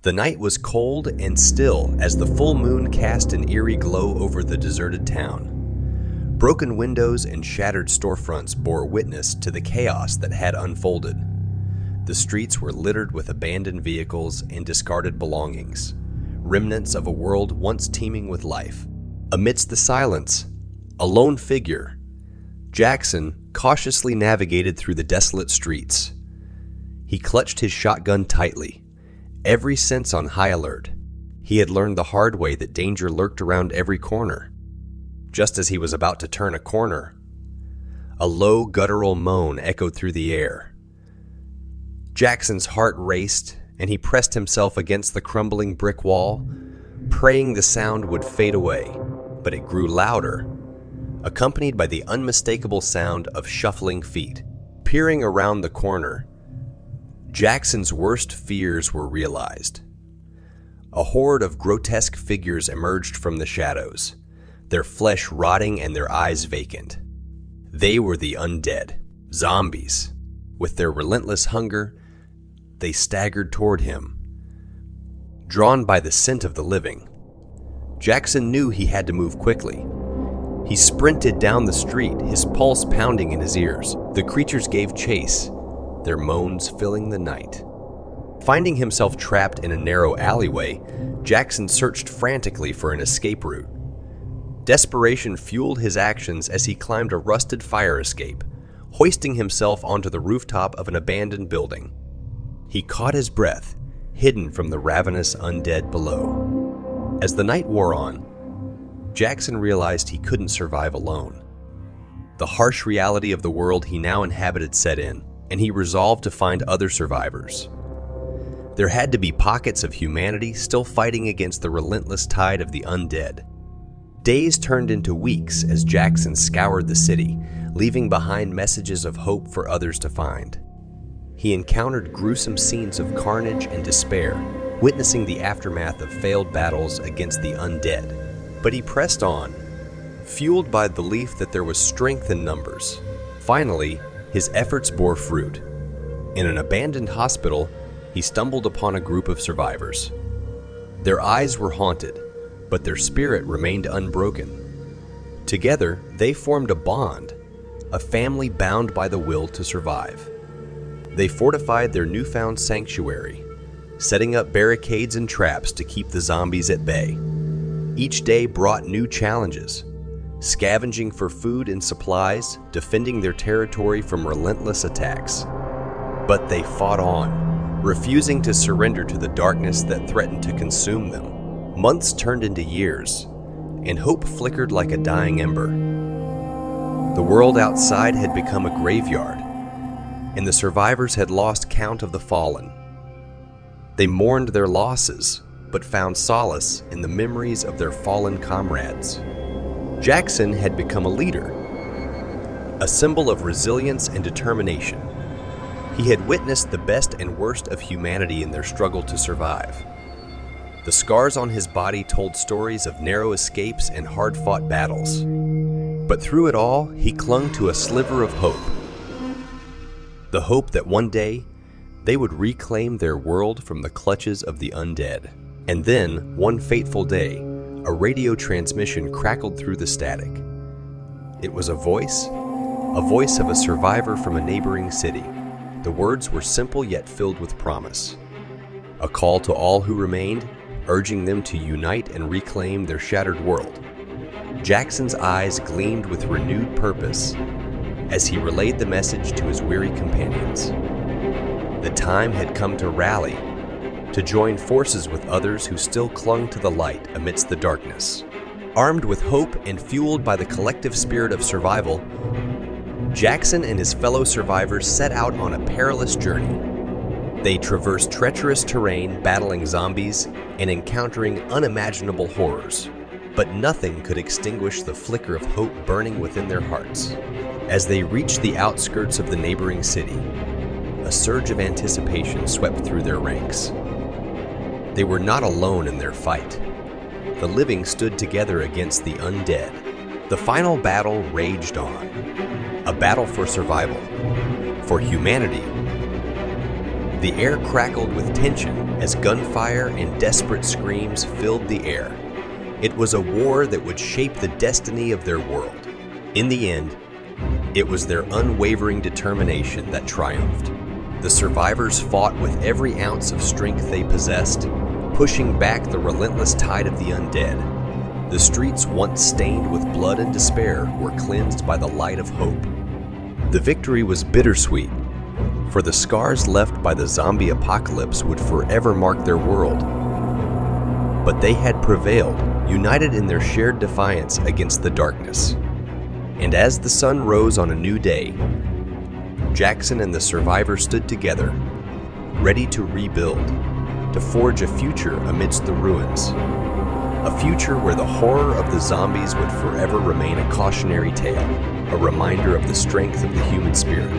The night was cold and still as the full moon cast an eerie glow over the deserted town. Broken windows and shattered storefronts bore witness to the chaos that had unfolded. The streets were littered with abandoned vehicles and discarded belongings, remnants of a world once teeming with life. Amidst the silence, a lone figure, Jackson cautiously navigated through the desolate streets. He clutched his shotgun tightly, every sense on high alert. He had learned the hard way that danger lurked around every corner. Just as he was about to turn a corner, a low guttural moan echoed through the air. Jackson's heart raced, and he pressed himself against the crumbling brick wall, praying the sound would fade away, but it grew louder, accompanied by the unmistakable sound of shuffling feet. Peering around the corner, Jackson's worst fears were realized. A horde of grotesque figures emerged from the shadows, their flesh rotting and their eyes vacant. They were the undead, zombies. With their relentless hunger, they staggered toward him. Drawn by the scent of the living, Jackson knew he had to move quickly. He sprinted down the street, his pulse pounding in his ears. The creatures gave chase, their moans filling the night. Finding himself trapped in a narrow alleyway, Jackson searched frantically for an escape route. Desperation fueled his actions as he climbed a rusted fire escape, hoisting himself onto the rooftop of an abandoned building. He caught his breath, hidden from the ravenous undead below. As the night wore on, Jackson realized he couldn't survive alone. The harsh reality of the world he now inhabited set in, and he resolved to find other survivors. There had to be pockets of humanity still fighting against the relentless tide of the undead. Days turned into weeks as Jackson scoured the city, leaving behind messages of hope for others to find. He encountered gruesome scenes of carnage and despair, witnessing the aftermath of failed battles against the undead. But he pressed on, fueled by the belief that there was strength in numbers. Finally, his efforts bore fruit. In an abandoned hospital, he stumbled upon a group of survivors. Their eyes were haunted, but their spirit remained unbroken. Together, they formed a bond, a family bound by the will to survive. They fortified their newfound sanctuary, setting up barricades and traps to keep the zombies at bay. Each day brought new challenges, scavenging for food and supplies, defending their territory from relentless attacks. But they fought on, refusing to surrender to the darkness that threatened to consume them. Months turned into years, and hope flickered like a dying ember. The world outside had become a graveyard, and the survivors had lost count of the fallen. They mourned their losses, but found solace in the memories of their fallen comrades. Jackson had become a leader, a symbol of resilience and determination. He had witnessed the best and worst of humanity in their struggle to survive. The scars on his body told stories of narrow escapes and hard-fought battles. But through it all, he clung to a sliver of hope. The hope that one day, they would reclaim their world from the clutches of the undead. And then, one fateful day, a radio transmission crackled through the static. It was a voice of a survivor from a neighboring city. The words were simple yet filled with promise. A call to all who remained, urging them to unite and reclaim their shattered world. Jackson's eyes gleamed with renewed purpose as he relayed the message to his weary companions. The time had come to rally, to join forces with others who still clung to the light amidst the darkness. Armed with hope and fueled by the collective spirit of survival, Jackson and his fellow survivors set out on a perilous journey. They traversed treacherous terrain, battling zombies and encountering unimaginable horrors. But nothing could extinguish the flicker of hope burning within their hearts. As they reached the outskirts of the neighboring city, a surge of anticipation swept through their ranks. They were not alone in their fight. The living stood together against the undead. The final battle raged on, a battle for survival, for humanity. The air crackled with tension as gunfire and desperate screams filled the air. It was a war that would shape the destiny of their world. In the end, it was their unwavering determination that triumphed. The survivors fought with every ounce of strength they possessed, pushing back the relentless tide of the undead. The streets once stained with blood and despair were cleansed by the light of hope. The victory was bittersweet, for the scars left by the zombie apocalypse would forever mark their world. But they had prevailed, united in their shared defiance against the darkness. And as the sun rose on a new day, Jackson and the survivors stood together, ready to rebuild, to forge a future amidst the ruins. A future where the horror of the zombies would forever remain a cautionary tale, a reminder of the strength of the human spirit.